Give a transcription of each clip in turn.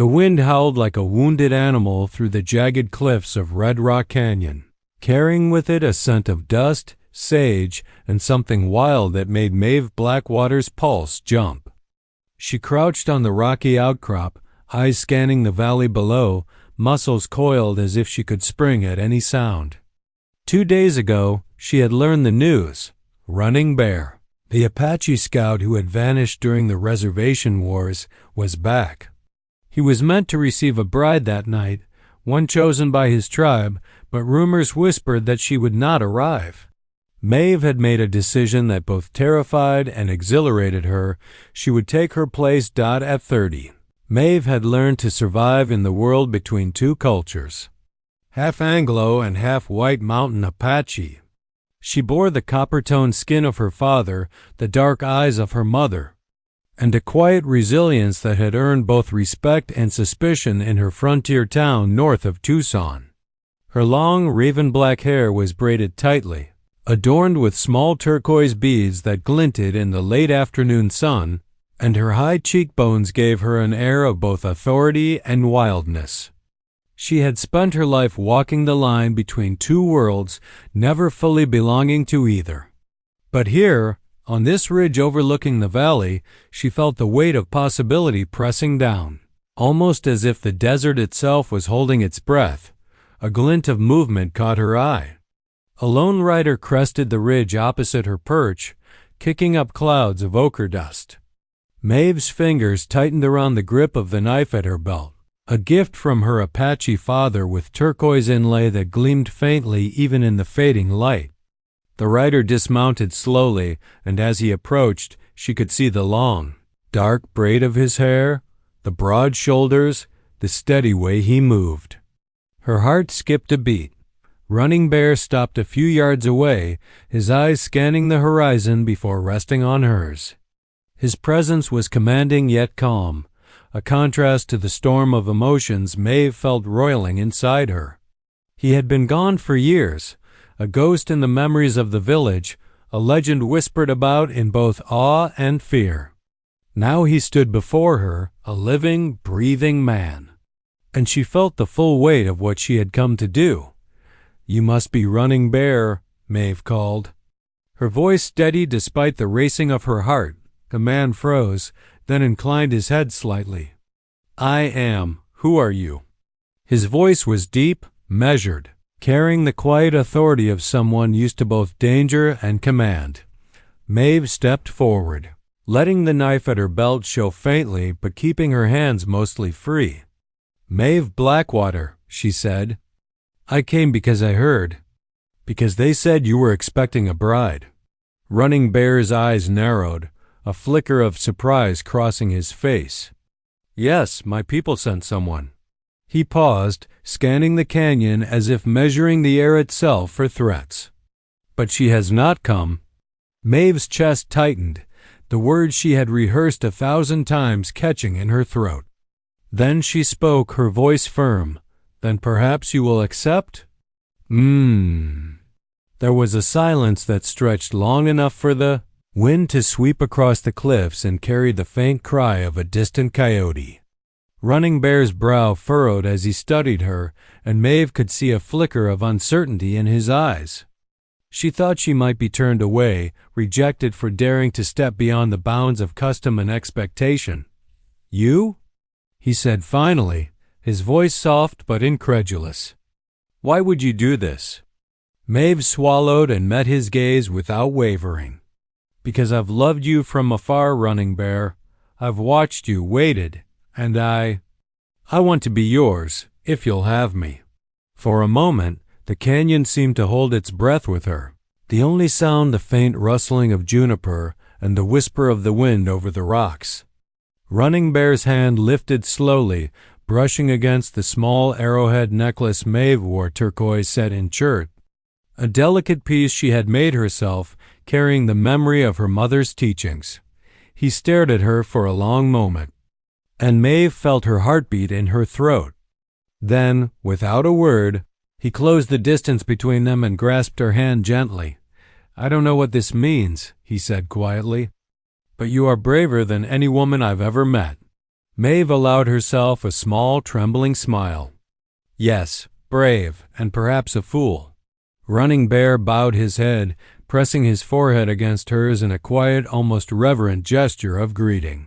The wind howled like a wounded animal through the jagged cliffs of Red Rock Canyon, carrying with it a scent of dust, sage, and something wild that made Maeve Blackwater's pulse jump. She crouched on the rocky outcrop, eyes scanning the valley below, muscles coiled as if she could spring at any sound. 2 days ago, she had learned the news. Running Bear, the Apache scout who had vanished during the reservation wars, was back. He was meant to receive a bride that night, one chosen by his tribe, but rumors whispered that she would not arrive. Maeve had made a decision that both terrified and exhilarated her. She would take her place. At 30, Maeve had learned to survive in the world between two cultures, half Anglo and half White Mountain Apache. She bore the copper-toned skin of her father, the dark eyes of her mother, and a quiet resilience that had earned both respect and suspicion in her frontier town north of Tucson. Her long, raven-black hair was braided tightly, adorned with small turquoise beads that glinted in the late afternoon sun, and her high cheekbones gave her an air of both authority and wildness. She had spent her life walking the line between two worlds, never fully belonging to either. But here, on this ridge overlooking the valley, she felt the weight of possibility pressing down, almost as if the desert itself was holding its breath. A glint of movement caught her eye. A lone rider crested the ridge opposite her perch, kicking up clouds of ochre dust. Maeve's fingers tightened around the grip of the knife at her belt, a gift from her Apache father with turquoise inlay that gleamed faintly even in the fading light. The rider dismounted slowly, and as he approached, she could see the long, dark braid of his hair, the broad shoulders, the steady way he moved. Her heart skipped a beat. Running Bear stopped a few yards away, his eyes scanning the horizon before resting on hers. His presence was commanding yet calm, a contrast to the storm of emotions Maeve felt roiling inside her. He had been gone for years, a ghost in the memories of the village, a legend whispered about in both awe and fear. Now he stood before her, a living, breathing man, and she felt the full weight of what she had come to do. "You must be Running Bear," Maeve called. Her voice steady despite the racing of her heart. The man froze, then inclined his head slightly. "I am. Who are you?" His voice was deep, measured, carrying the quiet authority of someone used to both danger and command. Maeve stepped forward, letting the knife at her belt show faintly but keeping her hands mostly free. "Maeve Blackwater," she said. "I came because I heard. Because they said you were expecting a bride." Running Bear's eyes narrowed, a flicker of surprise crossing his face. "Yes, my people sent someone." He paused, scanning the canyon as if measuring the air itself for threats. "But she has not come." Maeve's chest tightened, the words she had rehearsed 1,000 times catching in her throat. Then she spoke, her voice firm. "Then perhaps you will accept?" There was a silence that stretched long enough for the wind to sweep across the cliffs and carry the faint cry of a distant coyote. Running Bear's brow furrowed as he studied her, and Maeve could see a flicker of uncertainty in his eyes. She thought she might be turned away, rejected for daring to step beyond the bounds of custom and expectation. "You?" he said finally, his voice soft but incredulous. "Why would you do this?" Maeve swallowed and met his gaze without wavering. "Because I've loved you from afar, Running Bear. I've watched you, waited, and I want to be yours, if you'll have me." For a moment, the canyon seemed to hold its breath with her, the only sound the faint rustling of juniper and the whisper of the wind over the rocks. Running Bear's hand lifted slowly, brushing against the small arrowhead necklace Maeve wore turquoise set in chert, a delicate piece she had made herself, carrying the memory of her mother's teachings. He stared at her for a long moment, and Maeve felt her heartbeat in her throat. Then, without a word, he closed the distance between them and grasped her hand gently. "I don't know what this means," he said quietly, "but you are braver than any woman I've ever met." Maeve allowed herself a small, trembling smile. Yes, brave, and perhaps a fool. Running Bear bowed his head, pressing his forehead against hers in a quiet, almost reverent gesture of greeting.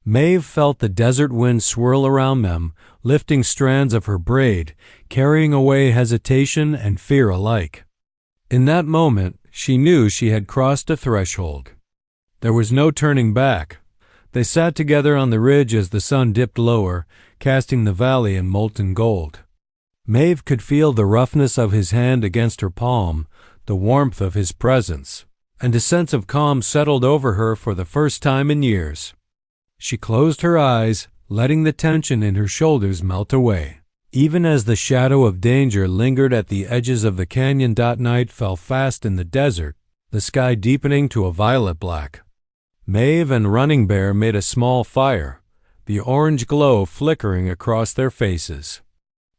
Maeve felt the desert wind swirl around them, lifting strands of her braid, carrying away hesitation and fear alike. In that moment, she knew she had crossed a threshold. There was no turning back. They sat together on the ridge as the sun dipped lower, casting the valley in molten gold. Maeve could feel the roughness of his hand against her palm, the warmth of his presence, and a sense of calm settled over her for the first time in years. She closed her eyes, letting the tension in her shoulders melt away. Even as the shadow of danger lingered at the edges of the canyon, night fell fast in the desert, the sky deepening to a violet black. Maeve and Running Bear made a small fire, the orange glow flickering across their faces.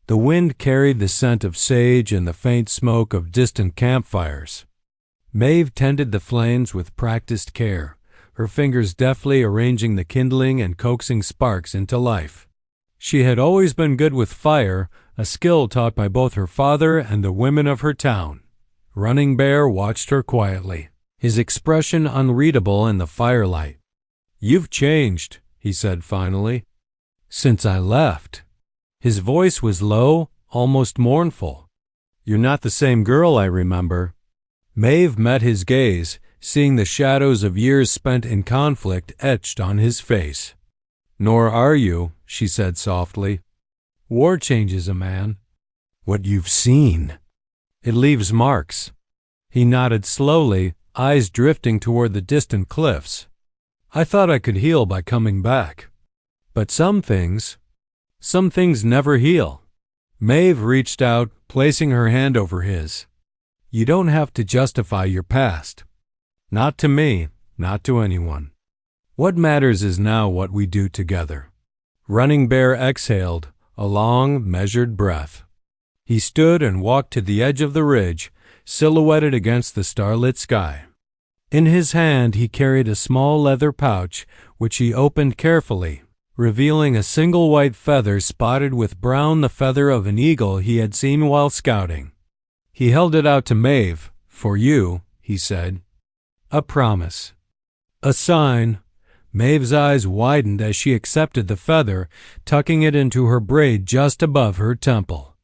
The wind carried the scent of sage and the faint smoke of distant campfires. Maeve tended the flames with practiced care, her fingers deftly arranging the kindling and coaxing sparks into life. She had always been good with fire, a skill taught by both her father and the women of her town. Running Bear watched her quietly, his expression unreadable in the firelight. "You've changed," he said finally. "Since I left." His voice was low, almost mournful. "You're not the same girl I remember." Maeve met his gaze, seeing the shadows of years spent in conflict etched on his face. "Nor are you," she said softly. "War changes a man." "What you've seen." "It leaves marks." He nodded slowly, eyes drifting toward the distant cliffs. "I thought I could heal by coming back. But some things never heal." Maeve reached out, placing her hand over his. "You don't have to justify your past. Not to me, not to anyone. What matters is now what we do together." Running Bear exhaled, a long, measured breath. He stood and walked to the edge of the ridge, silhouetted against the starlit sky. In his hand he carried a small leather pouch, which he opened carefully, revealing a single white feather spotted with brown, the feather of an eagle he had seen while scouting. He held it out to Maeve. "For you," he said. "A promise." "A sign." Maeve's eyes widened as she accepted the feather, tucking it into her braid just above her temple.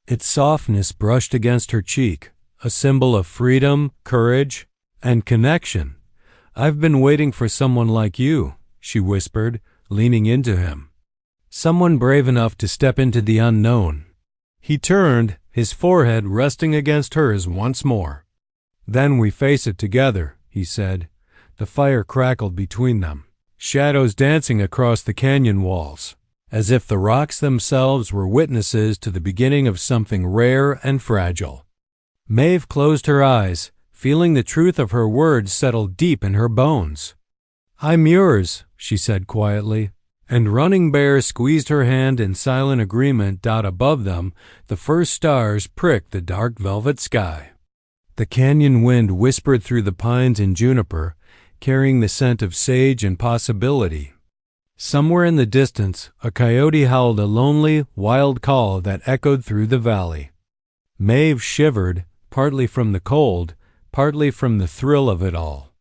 Its softness brushed against her cheek, a symbol of freedom, courage, and connection. "I've been waiting for someone like you," she whispered, leaning into him. "Someone brave enough to step into the unknown." He turned, his forehead resting against hers once more. "Then we face it together," he said. The fire crackled between them, shadows dancing across the canyon walls, as if the rocks themselves were witnesses to the beginning of something rare and fragile. Maeve closed her eyes, feeling the truth of her words settle deep in her bones. "I'm yours," she said quietly, and Running Bear squeezed her hand in silent agreement. Above them, the first stars pricked the dark velvet sky. The canyon wind whispered through the pines and juniper, carrying the scent of sage and possibility. Somewhere in the distance, a coyote howled a lonely, wild call that echoed through the valley. Maeve shivered, partly from the cold, partly from the thrill of it all.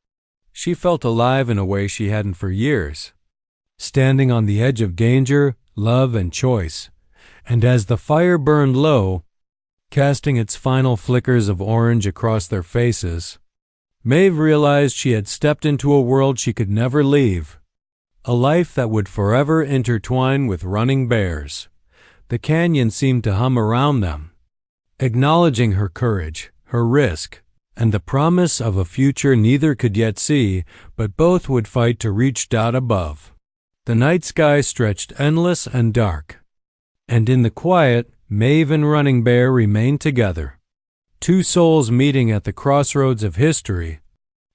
She felt alive in a way she hadn't for years, standing on the edge of danger, love, and choice. And as the fire burned low, casting its final flickers of orange across their faces, Maeve realized she had stepped into a world she could never leave, a life that would forever intertwine with Running Bear's. The canyon seemed to hum around them, acknowledging her courage, her risk, and the promise of a future neither could yet see, but both would fight to reach above. The night sky stretched endless and dark, and in the quiet, Maeve and Running Bear remained together, two souls meeting at the crossroads of history,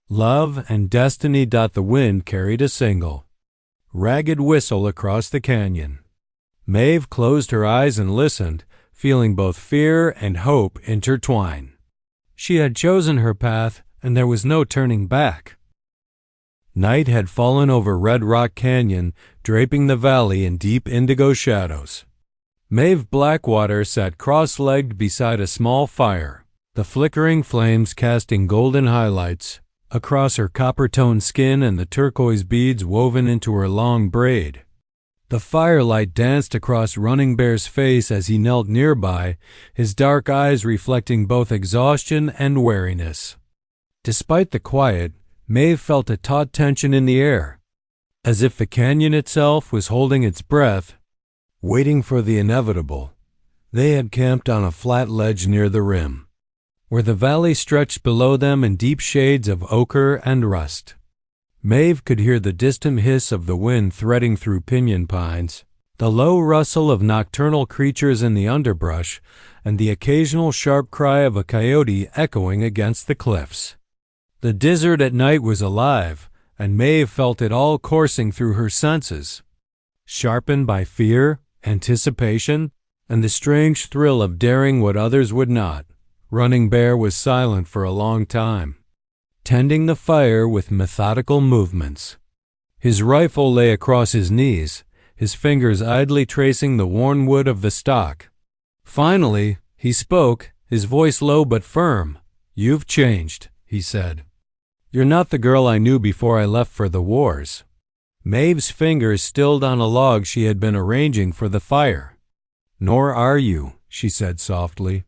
love and destiny. The wind carried a single, ragged whistle across the canyon. Maeve closed her eyes and listened, feeling both fear and hope intertwine. She had chosen her path, and there was no turning back. Night had fallen over Red Rock Canyon, draping the valley in deep indigo shadows. Maeve Blackwater sat cross-legged beside a small fire, the flickering flames casting golden highlights across her copper-toned skin and the turquoise beads woven into her long braid. The firelight danced across Running Bear's face as he knelt nearby, his dark eyes reflecting both exhaustion and weariness. Despite the quiet, Maeve felt a taut tension in the air, as if the canyon itself was holding its breath, waiting for the inevitable. They had camped on a flat ledge near the rim, where the valley stretched below them in deep shades of ochre and rust. Maeve could hear the distant hiss of the wind threading through pinyon pines, the low rustle of nocturnal creatures in the underbrush, and the occasional sharp cry of a coyote echoing against the cliffs. The desert at night was alive, and Maeve felt it all coursing through her senses, sharpened by fear, anticipation, and the strange thrill of daring what others would not. Running Bear was silent for a long time, tending the fire with methodical movements. His rifle lay across his knees, his fingers idly tracing the worn wood of the stock. Finally, he spoke, his voice low but firm. "You've changed," he said. "You're not the girl I knew before I left for the wars." Maeve's fingers stilled on a log she had been arranging for the fire. "Nor are you," she said softly.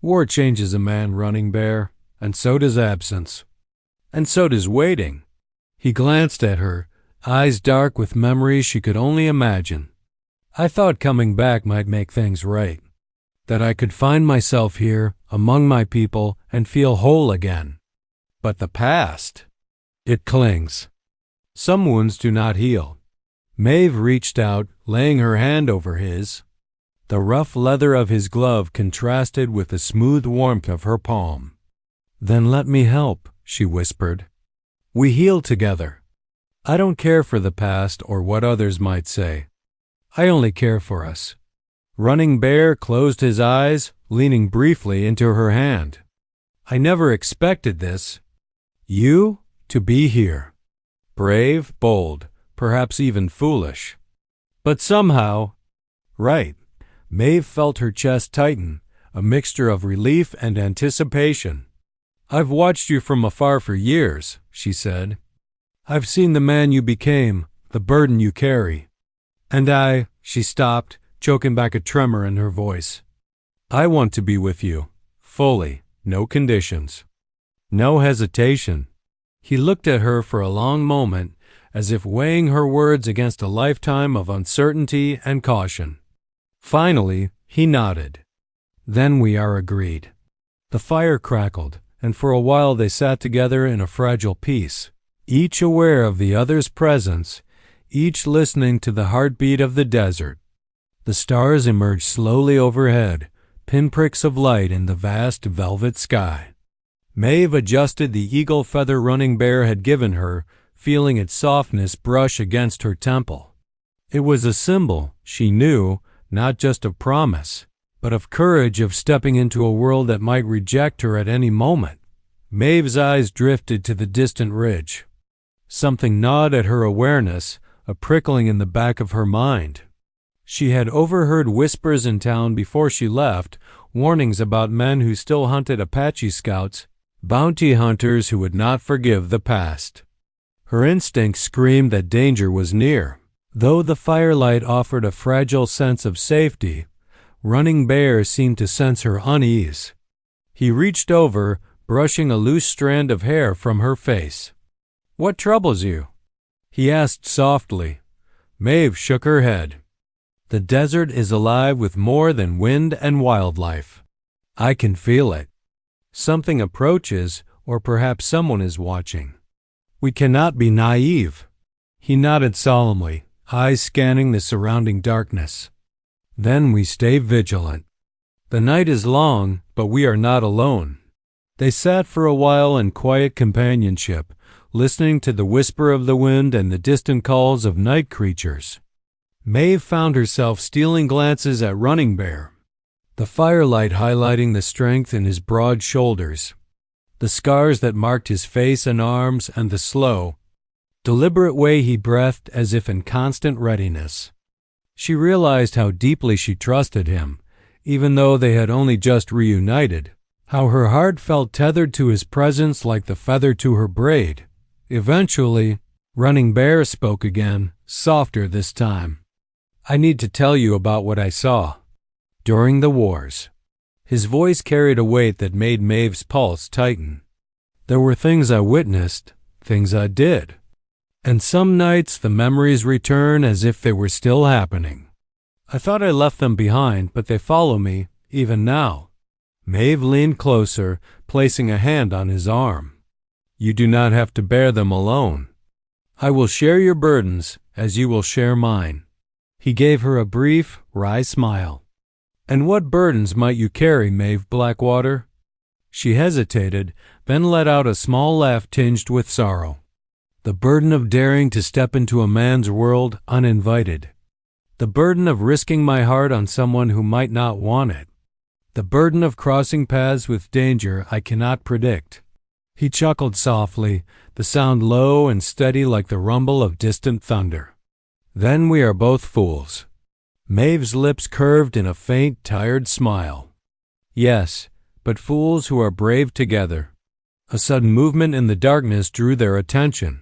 "War changes a man, Running Bear, and so does absence. And so does waiting." He glanced at her, eyes dark with memories she could only imagine. "I thought coming back might make things right, that I could find myself here, among my people, and feel whole again. But the past, it clings. Some wounds do not heal." Maeve reached out, laying her hand over his. The rough leather of his glove contrasted with the smooth warmth of her palm. "Then let me help," she whispered. "We heal together. I don't care for the past or what others might say. I only care for us." Running Bear closed his eyes, leaning briefly into her hand. "I never expected this. You, to be here. Brave, bold, perhaps even foolish. But somehow, right." Maeve felt her chest tighten, a mixture of relief and anticipation. "I've watched you from afar for years," she said. "I've seen the man you became, the burden you carry. And she stopped, choking back a tremor in her voice. "I want to be with you, fully, no conditions, no hesitation." He looked at her for a long moment, as if weighing her words against a lifetime of uncertainty and caution. Finally, he nodded. "Then we are agreed." The fire crackled, and for a while they sat together in a fragile peace, each aware of the other's presence, each listening to the heartbeat of the desert. The stars emerged slowly overhead, pinpricks of light in the vast velvet sky. Maeve adjusted the eagle feather Running Bear had given her, feeling its softness brush against her temple. It was a symbol, she knew, not just of promise, but of courage of stepping into a world that might reject her at any moment. Maeve's eyes drifted to the distant ridge. Something gnawed at her awareness, a prickling in the back of her mind. She had overheard whispers in town before she left, warnings about men who still hunted Apache scouts, bounty hunters who would not forgive the past. Her instinct screamed that danger was near. Though the firelight offered a fragile sense of safety, Running Bear seemed to sense her unease. He reached over, brushing a loose strand of hair from her face. "What troubles you?" he asked softly. Maeve shook her head. "The desert is alive with more than wind and wildlife. I can feel it. Something approaches, or perhaps someone is watching. We cannot be naive." He nodded solemnly, eyes scanning the surrounding darkness. "Then we stay vigilant. The night is long, but we are not alone." They sat for a while in quiet companionship, listening to the whisper of the wind and the distant calls of night creatures. Maeve found herself stealing glances at Running Bear, the firelight highlighting the strength in his broad shoulders, the scars that marked his face and arms, and the slow, deliberate way he breathed as if in constant readiness. She realized how deeply she trusted him, even though they had only just reunited, how her heart felt tethered to his presence like the feather to her braid. Eventually, Running Bear spoke again, softer this time. "I need to tell you about what I saw during the wars." His voice carried a weight that made Maeve's pulse tighten. "There were things I witnessed, things I did. And some nights the memories return as if they were still happening. I thought I left them behind, but they follow me, even now." Maeve leaned closer, placing a hand on his arm. "You do not have to bear them alone. I will share your burdens as you will share mine." He gave her a brief, wry smile. "And what burdens might you carry, Maeve Blackwater?" She hesitated, then let out a small laugh tinged with sorrow. "The burden of daring to step into a man's world uninvited. The burden of risking my heart on someone who might not want it. The burden of crossing paths with danger I cannot predict." He chuckled softly, the sound low and steady like the rumble of distant thunder. "Then we are both fools." Maeve's lips curved in a faint, tired smile. "Yes, but fools who are brave together." A sudden movement in the darkness drew their attention.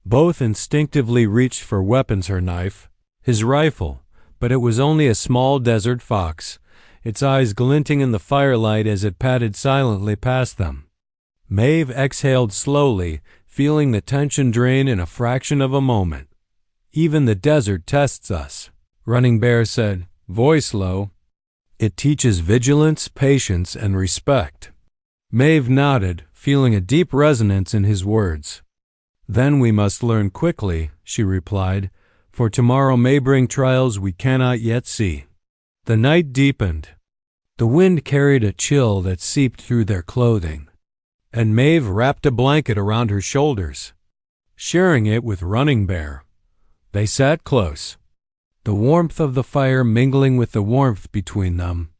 Both instinctively reached for weapons, her knife, his rifle, but it was only a small desert fox, its eyes glinting in the firelight as it padded silently past them. Maeve exhaled slowly, feeling the tension drain in a fraction of a moment. "Even the desert tests us," Running Bear said, voice low. "It teaches vigilance, patience, and respect." Maeve nodded, feeling a deep resonance in his words. "Then we must learn quickly," she replied, "for tomorrow may bring trials we cannot yet see." The night deepened. The wind carried a chill that seeped through their clothing, and Maeve wrapped a blanket around her shoulders, sharing it with Running Bear. They sat close, the warmth of the fire mingling with the warmth between them,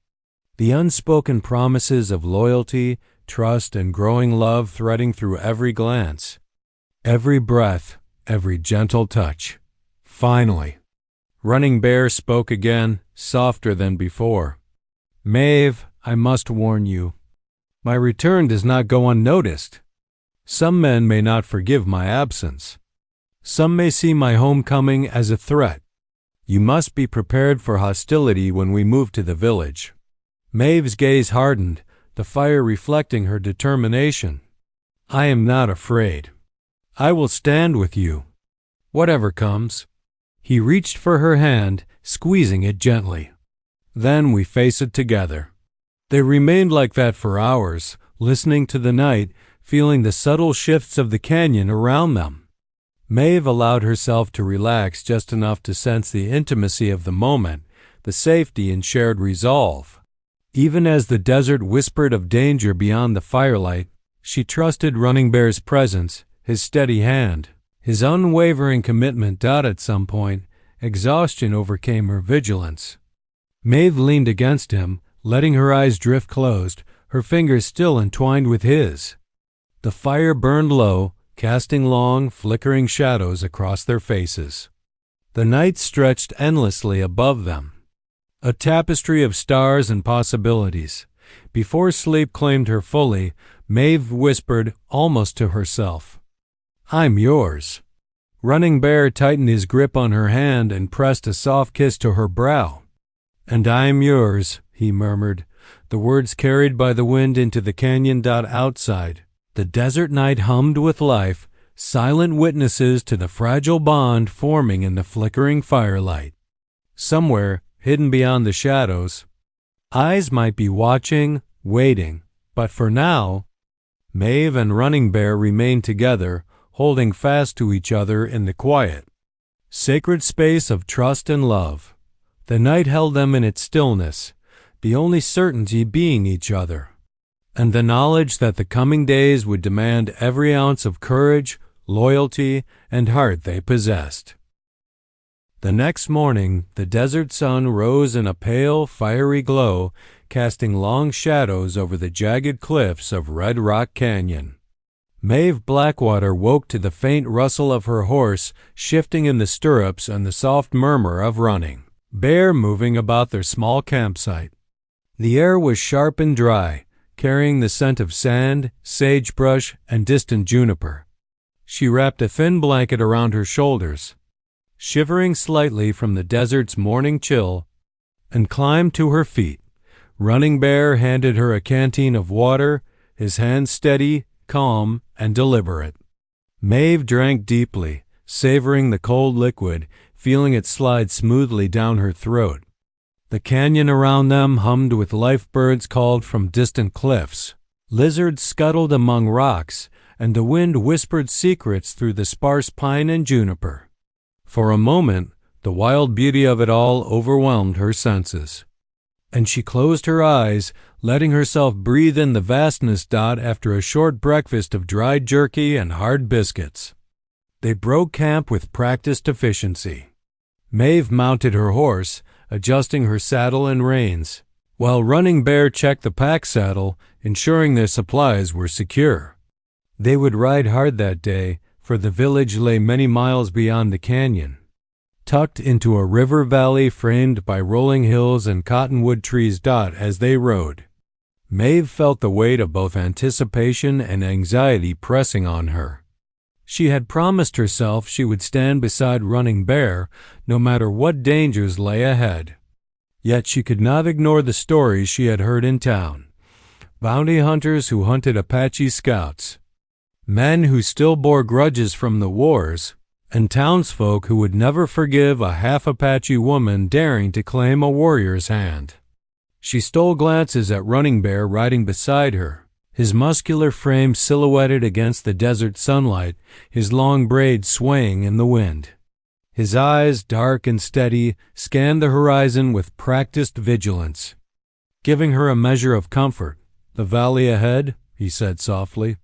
the unspoken promises of loyalty, trust, and growing love threading through every glance, every breath, every gentle touch. Finally, Running Bear spoke again, softer than before. "Maeve, I must warn you. My return does not go unnoticed. Some men may not forgive my absence. Some may see my homecoming as a threat. You must be prepared for hostility when we move to the village." Maeve's gaze hardened, the fire reflecting her determination. "I am not afraid. I will stand with you, whatever comes." He reached for her hand, squeezing it gently. "Then we face it together." They remained like that for hours, listening to the night, feeling the subtle shifts of the canyon around them. Maeve allowed herself to relax just enough to sense the intimacy of the moment, the safety and shared resolve. Even as the desert whispered of danger beyond the firelight, she trusted Running Bear's presence, his steady hand, his unwavering commitment. At some point, exhaustion overcame her vigilance. Maeve leaned against him, letting her eyes drift closed, her fingers still entwined with his. The fire burned low, casting long, flickering shadows across their faces. The night stretched endlessly above them, a tapestry of stars and possibilities. Before sleep claimed her fully, Maeve whispered, almost to herself, "I'm yours." Running Bear tightened his grip on her hand and pressed a soft kiss to her brow. "And I'm yours," he murmured, the words carried by the wind into the canyon. Outside, the desert night hummed with life, silent witnesses to the fragile bond forming in the flickering firelight. Somewhere, hidden beyond the shadows, eyes might be watching, waiting, but for now, Maeve and Running Bear remained together, holding fast to each other in the quiet, sacred space of trust and love. The night held them in its stillness, the only certainty being each other, and the knowledge that the coming days would demand every ounce of courage, loyalty, and heart they possessed. The next morning, the desert sun rose in a pale, fiery glow, casting long shadows over the jagged cliffs of Red Rock Canyon. Maeve Blackwater woke to the faint rustle of her horse shifting in the stirrups and the soft murmur of running bear moving about their small campsite. The air was sharp and dry, carrying the scent of sand, sagebrush, and distant juniper. She wrapped a thin blanket around her shoulders, shivering slightly from the desert's morning chill, and climbed to her feet. Running Bear handed her a canteen of water, his hand steady, calm, and deliberate. Maeve drank deeply, savoring the cold liquid, feeling it slide smoothly down her throat. The canyon around them hummed with life birds called from distant cliffs. Lizards scuttled among rocks, and the wind whispered secrets through the sparse pine and juniper. For a moment, the wild beauty of it all overwhelmed her senses, and she closed her eyes, letting herself breathe in the vastness. After a short breakfast of dried jerky and hard biscuits, they broke camp with practiced efficiency. Maeve mounted her horse, adjusting her saddle and reins, while Running Bear checked the pack saddle, ensuring their supplies were secure. They would ride hard that day, for the village lay many miles beyond the canyon, tucked into a river valley framed by rolling hills and cottonwood trees. As they rode, Maeve felt the weight of both anticipation and anxiety pressing on her. She had promised herself she would stand beside Running Bear no matter what dangers lay ahead. Yet she could not ignore the stories she had heard in town. Bounty hunters who hunted Apache scouts, men who still bore grudges from the wars, and townsfolk who would never forgive a half-Apache woman daring to claim a warrior's hand. She stole glances at Running Bear riding beside her, his muscular frame silhouetted against the desert sunlight, his long braids swaying in the wind. His eyes, dark and steady, scanned the horizon with practiced vigilance, giving her a measure of comfort. "The valley ahead," he said softly,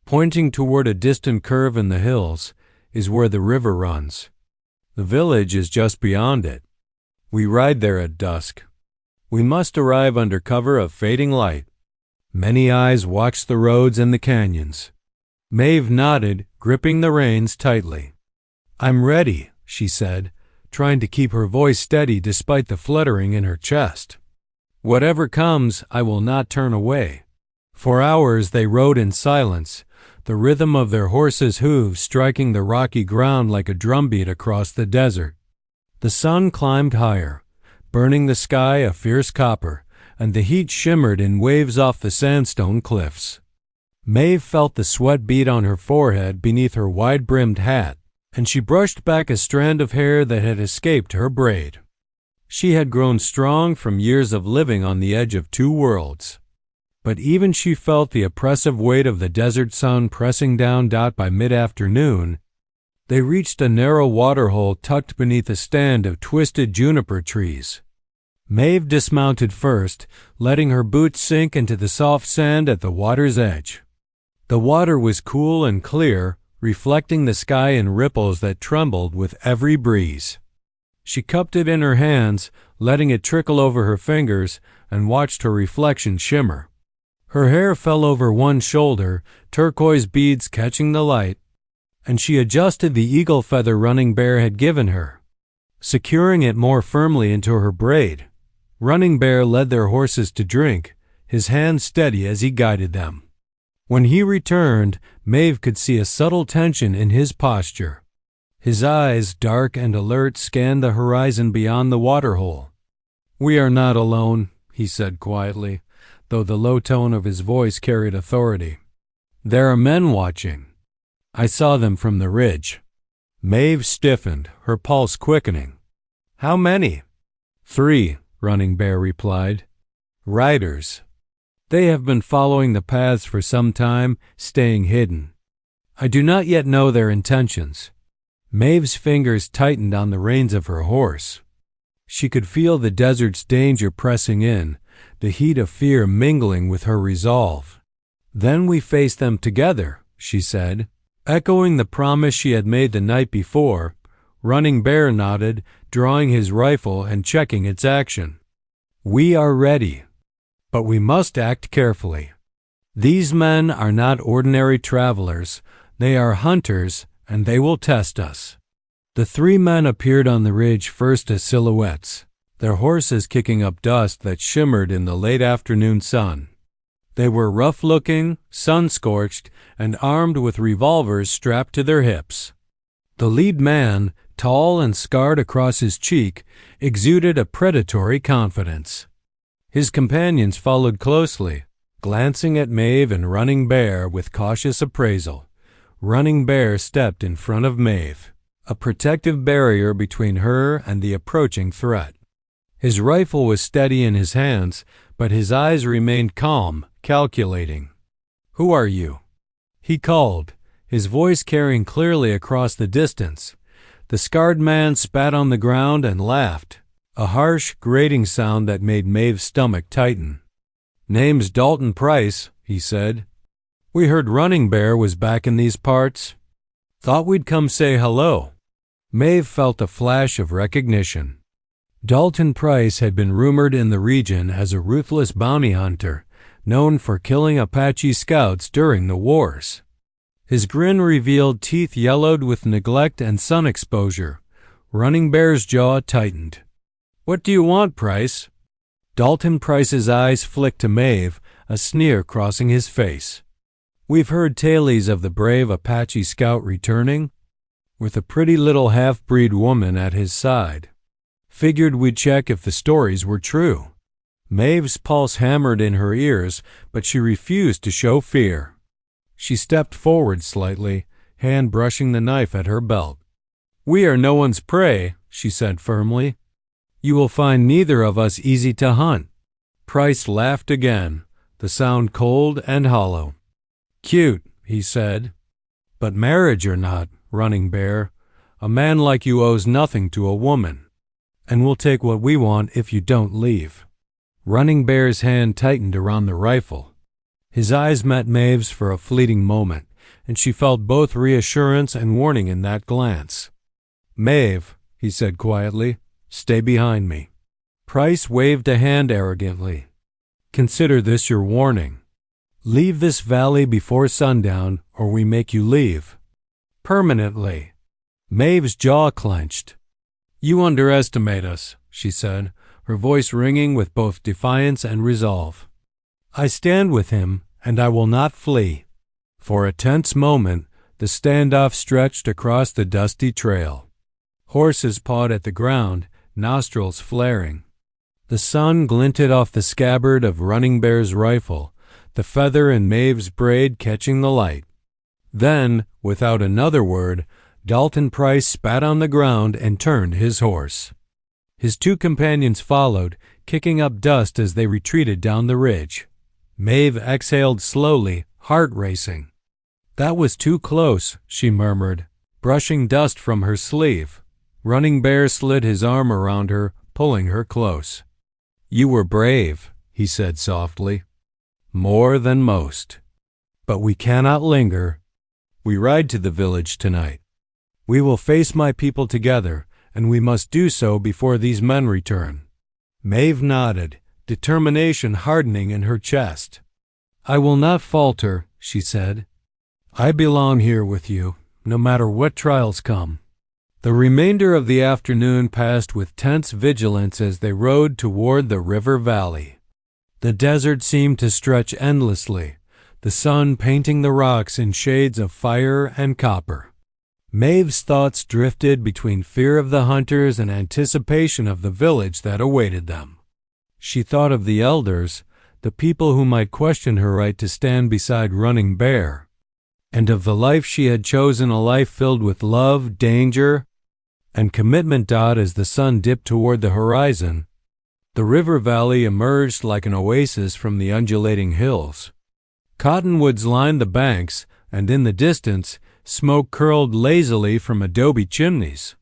pointing toward a distant curve in the hills, "is where the river runs. The village is just beyond it. We ride there at dusk. We must arrive under cover of fading light." Many eyes watched the roads and the canyons. Maeve nodded, gripping the reins tightly. "I'm ready," she said, trying to keep her voice steady despite the fluttering in her chest. "Whatever comes, I will not turn away." For hours they rode in silence, the rhythm of their horses' hooves striking the rocky ground like a drumbeat across the desert. The sun climbed higher, burning the sky a fierce copper, and the heat shimmered in waves off the sandstone cliffs. Maeve felt the sweat bead on her forehead beneath her wide-brimmed hat, and she brushed back a strand of hair that had escaped her braid. She had grown strong from years of living on the edge of two worlds, but even she felt the oppressive weight of the desert sun pressing down. By mid-afternoon, they reached a narrow waterhole tucked beneath a stand of twisted juniper trees. Maeve dismounted first, letting her boots sink into the soft sand at the water's edge. The water was cool and clear, reflecting the sky in ripples that trembled with every breeze. She cupped it in her hands, letting it trickle over her fingers, and watched her reflection shimmer. Her hair fell over one shoulder, turquoise beads catching the light, and she adjusted the eagle feather Running Bear had given her, securing it more firmly into her braid. Running Bear led their horses to drink, his hand steady as he guided them. When he returned, Maeve could see a subtle tension in his posture. His eyes, dark and alert, scanned the horizon beyond the waterhole. "We are not alone," he said quietly, though the low tone of his voice carried authority. "There are men watching. I saw them from the ridge." Maeve stiffened, her pulse quickening. "How many?" "3. Running Bear replied. "Riders. They have been following the paths for some time, staying hidden. I do not yet know their intentions." Maeve's fingers tightened on the reins of her horse. She could feel the desert's danger pressing in, the heat of fear mingling with her resolve. "Then we face them together," she said, echoing the promise she had made the night before. Running Bear nodded, drawing his rifle and checking its action. "We are ready, but we must act carefully. These men are not ordinary travelers. They are hunters, and they will test us." The three men appeared on the ridge first as silhouettes, their horses kicking up dust that shimmered in the late afternoon sun. They were rough-looking, sun-scorched, and armed with revolvers strapped to their hips. The lead man, tall and scarred across his cheek, exuded a predatory confidence. His companions followed closely, glancing at Maeve and Running Bear with cautious appraisal. Running Bear stepped in front of Maeve, a protective barrier between her and the approaching threat. His rifle was steady in his hands, but his eyes remained calm, calculating. "Who are you?" he called, his voice carrying clearly across the distance. The scarred man spat on the ground and laughed, a harsh, grating sound that made Maeve's stomach tighten. "Name's Dalton Price," he said. "We heard Running Bear was back in these parts. Thought we'd come say hello." Maeve felt a flash of recognition. Dalton Price had been rumored in the region as a ruthless bounty hunter, known for killing Apache scouts during the wars. His grin revealed teeth yellowed with neglect and sun exposure. Running Bear's jaw tightened. "What do you want, Price?" Dalton Price's eyes flicked to Maeve, a sneer crossing his face. "We've heard tales of the brave Apache scout returning, with a pretty little half-breed woman at his side. Figured we'd check if the stories were true." Maeve's pulse hammered in her ears, but she refused to show fear. She stepped forward slightly, hand brushing the knife at her belt. "We are no one's prey," she said firmly. "You will find neither of us easy to hunt." Price laughed again, the sound cold and hollow. "Cute," he said. "But marriage or not, Running Bear, a man like you owes nothing to a woman, and we'll take what we want if you don't leave." Running Bear's hand tightened around the rifle. His eyes met Maeve's for a fleeting moment, and she felt both reassurance and warning in that glance. "Maeve," he said quietly, "stay behind me." Price waved a hand arrogantly. "Consider this your warning. Leave this valley before sundown, or we make you leave. Permanently." Maeve's jaw clenched. "You underestimate us," she said, her voice ringing with both defiance and resolve. "I stand with him, and I will not flee." For a tense moment, the standoff stretched across the dusty trail. Horses pawed at the ground, nostrils flaring. The sun glinted off the scabbard of Running Bear's rifle, the feather in Maeve's braid catching the light. Then, without another word, Dalton Price spat on the ground and turned his horse. His two companions followed, kicking up dust as they retreated down the ridge. Maeve exhaled slowly, heart racing. "That was too close," she murmured, brushing dust from her sleeve. Running Bear slid his arm around her, pulling her close. "You were brave," he said softly. "More than most. But we cannot linger. We ride to the village tonight. We will face my people together, and we must do so before these men return." Maeve nodded, determination hardening in her chest. "I will not falter," she said. "I belong here with you, no matter what trials come." The remainder of the afternoon passed with tense vigilance as they rode toward the river valley. The desert seemed to stretch endlessly, the sun painting the rocks in shades of fire and copper. Maeve's thoughts drifted between fear of the hunters and anticipation of the village that awaited them. She thought of the elders, the people who might question her right to stand beside Running Bear, and of the life she had chosen, a life filled with love, danger, and commitment. As the sun dipped toward the horizon, the river valley emerged like an oasis from the undulating hills. Cottonwoods lined the banks, and in the distance, smoke curled lazily from adobe chimneys.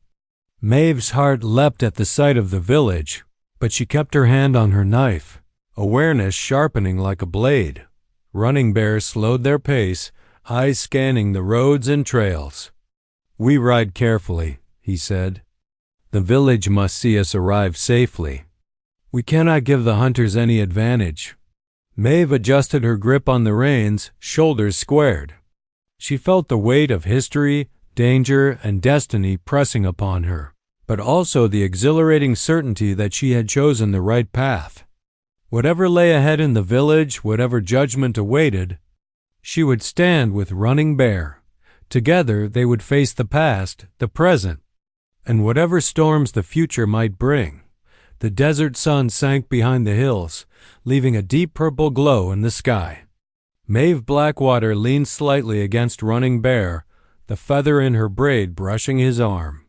Maeve's heart leapt at the sight of the village, but she kept her hand on her knife, awareness sharpening like a blade. Running Bear slowed their pace, eyes scanning the roads and trails. "We ride carefully," he said. "The village must see us arrive safely. We cannot give the hunters any advantage." Maeve adjusted her grip on the reins, shoulders squared. She felt the weight of history, danger, and destiny pressing upon her, but also the exhilarating certainty that she had chosen the right path. Whatever lay ahead in the village, whatever judgment awaited, she would stand with Running Bear. Together they would face the past, the present, and whatever storms the future might bring. The desert sun sank behind the hills, leaving a deep purple glow in the sky. Maeve Blackwater leaned slightly against Running Bear, the feather in her braid brushing his arm.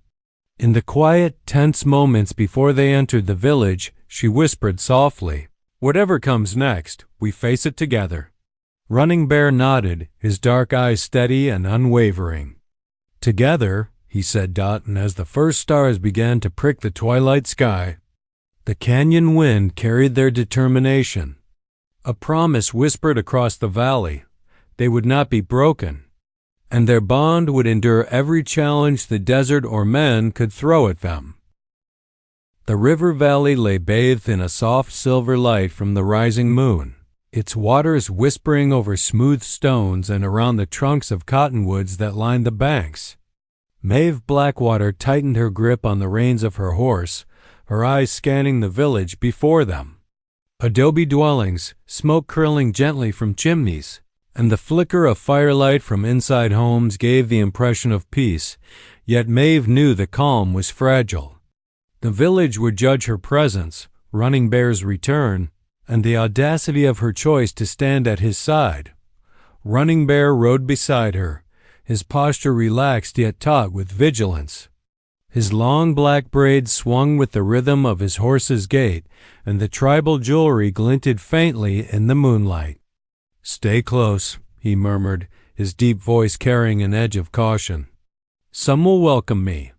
In the quiet, tense moments before they entered the village, she whispered softly, "Whatever comes next, we face it together." Running Bear nodded, his dark eyes steady and unwavering. "Together," he said, and as the first stars began to prick the twilight sky, the canyon wind carried their determination. A promise whispered across the valley. They would not be broken, and their bond would endure every challenge the desert or men could throw at them. The river valley lay bathed in a soft silver light from the rising moon, its waters whispering over smooth stones and around the trunks of cottonwoods that lined the banks. Maeve Blackwater tightened her grip on the reins of her horse, her eyes scanning the village before them. Adobe dwellings, smoke curling gently from chimneys, and the flicker of firelight from inside homes gave the impression of peace, yet Maeve knew the calm was fragile. The village would judge her presence, Running Bear's return, and the audacity of her choice to stand at his side. Running Bear rode beside her, his posture relaxed yet taut with vigilance. His long black braids swung with the rhythm of his horse's gait, and the tribal jewelry glinted faintly in the moonlight. "Stay close," he murmured, his deep voice carrying an edge of caution. "Some will welcome me.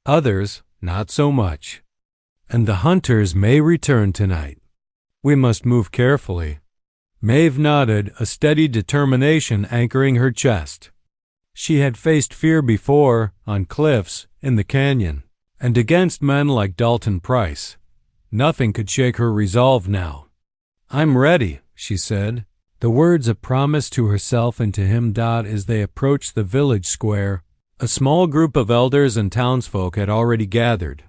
Others, not so much. And the hunters may return tonight. We must move carefully." Maeve nodded, a steady determination anchoring her chest. She had faced fear before, on cliffs, in the canyon, and against men like Dalton Price. Nothing could shake her resolve now. "I'm ready," she said, the words a promise to herself and to him. As they approached the village square, a small group of elders and townsfolk had already gathered.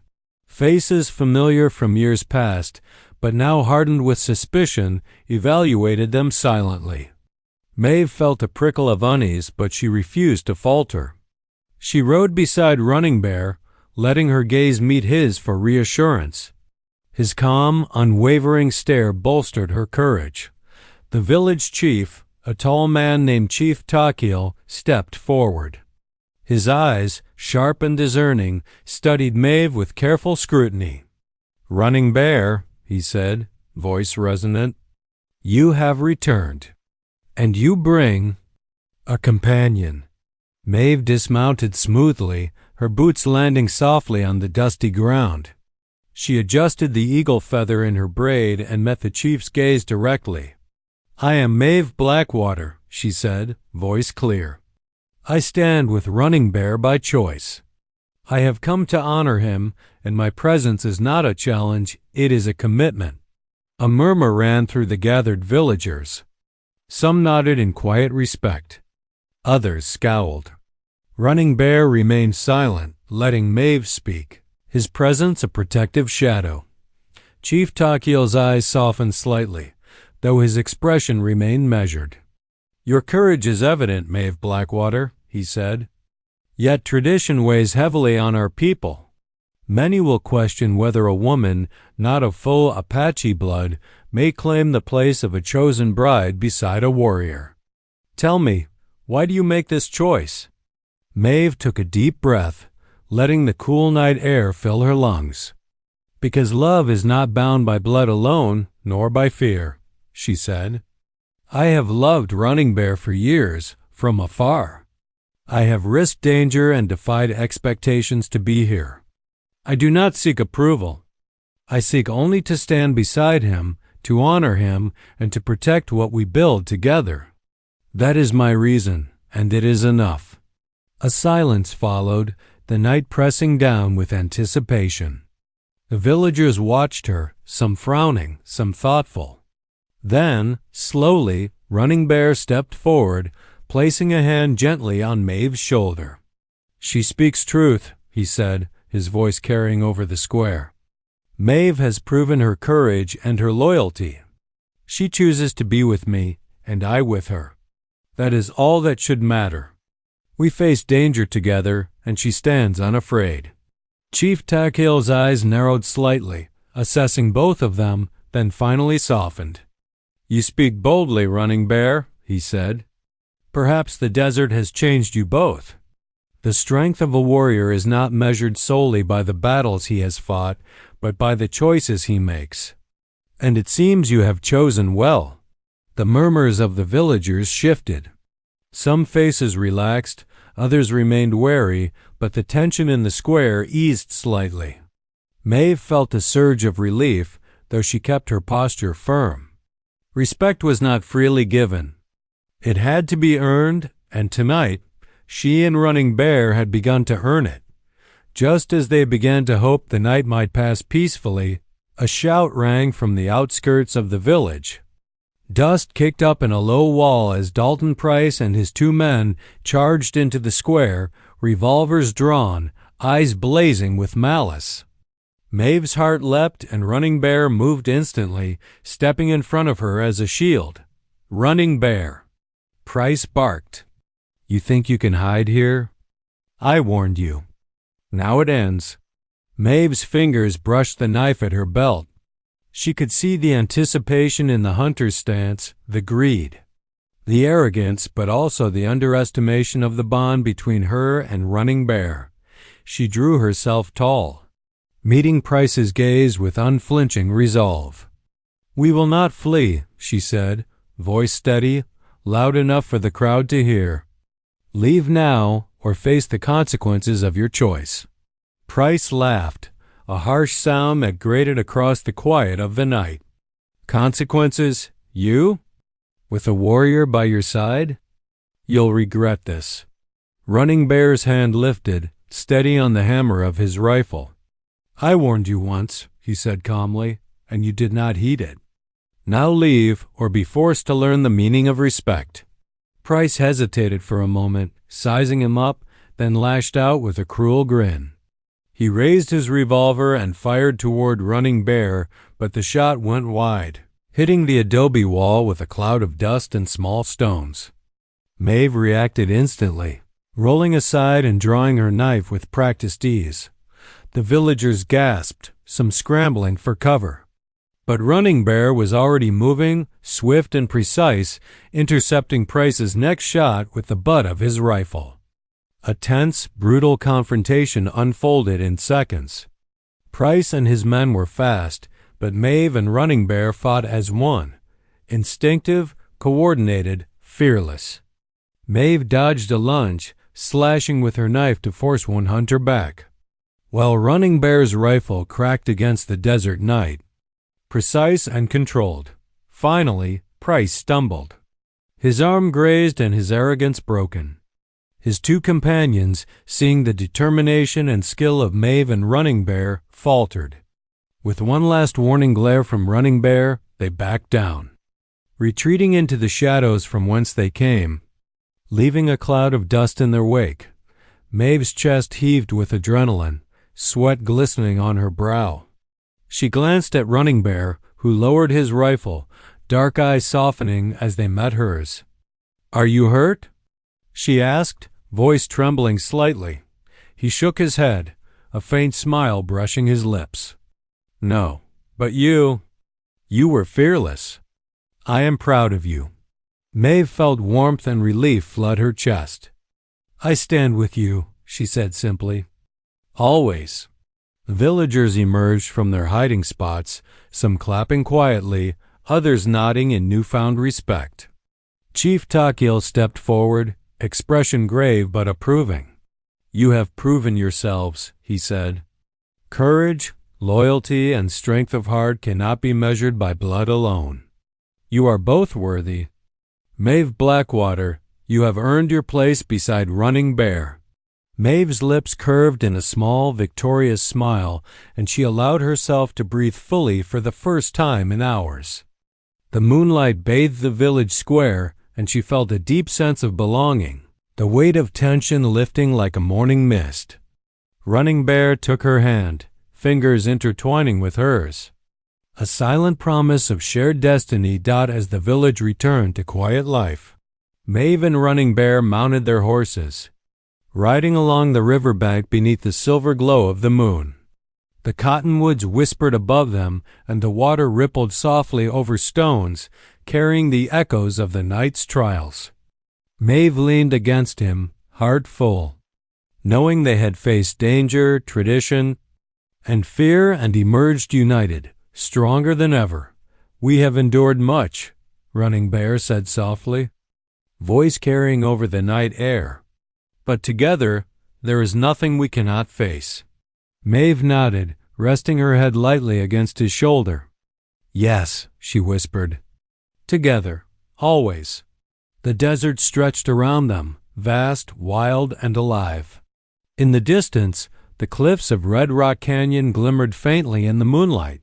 Faces familiar from years past, but now hardened with suspicion, evaluated them silently. Maeve felt a prickle of unease, but she refused to falter. She rode beside Running Bear, letting her gaze meet his for reassurance. His calm, unwavering stare bolstered her courage. The village chief, a tall man named Chief Takiel, stepped forward. His eyes, sharp and discerning, studied Maeve with careful scrutiny. "Running Bear," he said, voice resonant, "you have returned. And you bring a companion." Maeve dismounted smoothly, her boots landing softly on the dusty ground. She adjusted the eagle feather in her braid and met the chief's gaze directly. "I am Maeve Blackwater," she said, voice clear. "I stand with Running Bear by choice. I have come to honor him, and my presence is not a challenge, it is a commitment." A murmur ran through the gathered villagers. Some nodded in quiet respect. Others scowled. Running Bear remained silent, letting Maeve speak, his presence a protective shadow. Chief Takiel's eyes softened slightly, though his expression remained measured. "Your courage is evident, Maeve Blackwater," he said. "Yet tradition weighs heavily on our people. Many will question whether a woman, not of full Apache blood, may claim the place of a chosen bride beside a warrior. Tell me, why do you make this choice?" Maeve took a deep breath, letting the cool night air fill her lungs. "Because love is not bound by blood alone, nor by fear," she said. "I have loved Running Bear for years, from afar. I have risked danger and defied expectations to be here. I do not seek approval. I seek only to stand beside him, to honor him, and to protect what we build together. That is my reason, and it is enough." A silence followed, the night pressing down with anticipation. The villagers watched her, some frowning, some thoughtful. Then, slowly, Running Bear stepped forward, placing a hand gently on Maeve's shoulder. "She speaks truth," he said, his voice carrying over the square. "Maeve has proven her courage and her loyalty. She chooses to be with me, and I with her. That is all that should matter. We face danger together, and she stands unafraid." Chief Takhil's eyes narrowed slightly, assessing both of them, then finally softened. "You speak boldly, Running Bear," he said. "Perhaps the desert has changed you both. The strength of a warrior is not measured solely by the battles he has fought, but by the choices he makes. And it seems you have chosen well." The murmurs of the villagers shifted. Some faces relaxed, others remained wary, but the tension in the square eased slightly. Maeve felt a surge of relief, though she kept her posture firm. Respect was not freely given. It had to be earned, and tonight, she and Running Bear had begun to earn it. Just as they began to hope the night might pass peacefully, a shout rang from the outskirts of the village. Dust kicked up in a low wall as Dalton Price and his 2 men charged into the square, revolvers drawn, eyes blazing with malice. Maeve's heart leapt, and Running Bear moved instantly, stepping in front of her as a shield. "Running Bear!" Price barked. "You think you can hide here? I warned you. Now it ends." Maeve's fingers brushed the knife at her belt. She could see the anticipation in the hunter's stance, the greed, the arrogance, but also the underestimation of the bond between her and Running Bear. She drew herself tall, meeting Price's gaze with unflinching resolve. "We will not flee," she said, voice steady, loud enough for the crowd to hear. "Leave now, or face the consequences of your choice." Price laughed, a harsh sound that grated across the quiet of the night. "Consequences? You? With a warrior by your side? You'll regret this." Running Bear's hand lifted, steady on the hammer of his rifle. "I warned you once," he said calmly, "and you did not heed it. Now leave, or be forced to learn the meaning of respect." Price hesitated for a moment, sizing him up, then lashed out with a cruel grin. He raised his revolver and fired toward Running Bear, but the shot went wide, hitting the adobe wall with a cloud of dust and small stones. Maeve reacted instantly, rolling aside and drawing her knife with practiced ease. The villagers gasped, some scrambling for cover. But Running Bear was already moving, swift and precise, intercepting Price's next shot with the butt of his rifle. A tense, brutal confrontation unfolded in seconds. Price and his men were fast, but Maeve and Running Bear fought as one, instinctive, coordinated, fearless. Maeve dodged a lunge, slashing with her knife to force one hunter back, while Running Bear's rifle cracked against the desert night. Precise and controlled. Finally, Price stumbled. His arm grazed and his arrogance broken. His 2 companions, seeing the determination and skill of Maeve and Running Bear, faltered. With one last warning glare from Running Bear, they backed down, retreating into the shadows from whence they came, leaving a cloud of dust in their wake. Maeve's chest heaved with adrenaline, sweat glistening on her brow. She glanced at Running Bear, who lowered his rifle, dark eyes softening as they met hers. "Are you hurt?" she asked, voice trembling slightly. He shook his head, a faint smile brushing his lips. "No, but you were fearless. I am proud of you." Maeve felt warmth and relief flood her chest. "I stand with you," she said simply. "Always." Villagers emerged from their hiding spots, some clapping quietly, others nodding in newfound respect. Chief Takhil stepped forward, expression grave but approving. "You have proven yourselves," he said. "Courage, loyalty, and strength of heart cannot be measured by blood alone. You are both worthy. Maeve Blackwater, you have earned your place beside Running Bear." Maeve's lips curved in a small, victorious smile, and she allowed herself to breathe fully for the first time in hours. The moonlight bathed the village square, and she felt a deep sense of belonging, the weight of tension lifting like a morning mist. Running Bear took her hand, fingers intertwining with hers. A silent promise of shared destiny as the village returned to quiet life. Maeve and Running Bear mounted their horses, riding along the riverbank beneath the silver glow of the moon. The cottonwoods whispered above them, and the water rippled softly over stones, carrying the echoes of the night's trials. Maeve leaned against him, heart full, knowing they had faced danger, tradition, and fear and emerged united, stronger than ever. "We have endured much," Running Bear said softly, voice carrying over the night air. "But together, there is nothing we cannot face." Maeve nodded, resting her head lightly against his shoulder. "Yes," she whispered. "Together, always." The desert stretched around them, vast, wild, and alive. In the distance, the cliffs of Red Rock Canyon glimmered faintly in the moonlight,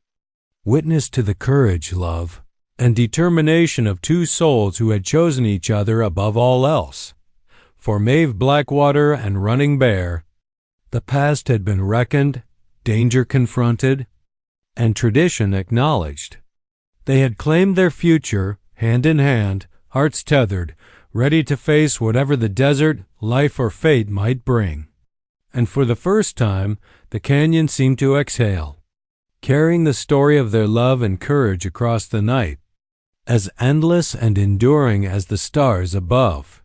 witness to the courage, love, and determination of two souls who had chosen each other above all else. For Maeve Blackwater and Running Bear, the past had been reckoned, danger confronted, and tradition acknowledged. They had claimed their future, hand in hand, hearts tethered, ready to face whatever the desert, life, or fate might bring. And for the first time, the canyon seemed to exhale, carrying the story of their love and courage across the night, as endless and enduring as the stars above.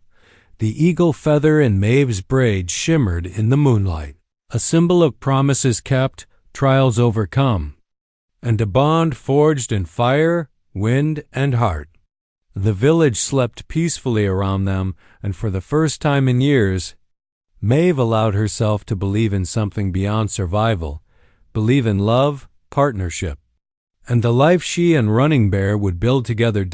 The eagle feather in Maeve's braid shimmered in the moonlight, a symbol of promises kept, trials overcome, and a bond forged in fire, wind, and heart. The village slept peacefully around them, and for the first time in years, Maeve allowed herself to believe in something beyond survival, believe in love, partnership, and the life she and Running Bear would build together.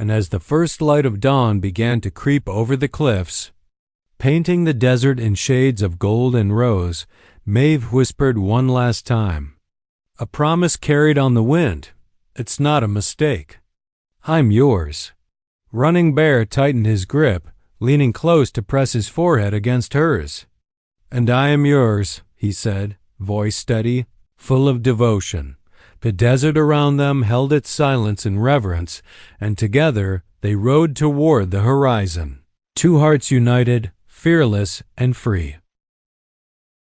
And as the first light of dawn began to creep over the cliffs, painting the desert in shades of gold and rose, Maeve whispered one last time, a promise carried on the wind. "It's not a mistake. I'm yours." Running Bear tightened his grip, leaning close to press his forehead against hers. "And I am yours," he said, voice steady, full of devotion. The desert around them held its silence in reverence, and together they rode toward the horizon, two hearts united, fearless and free.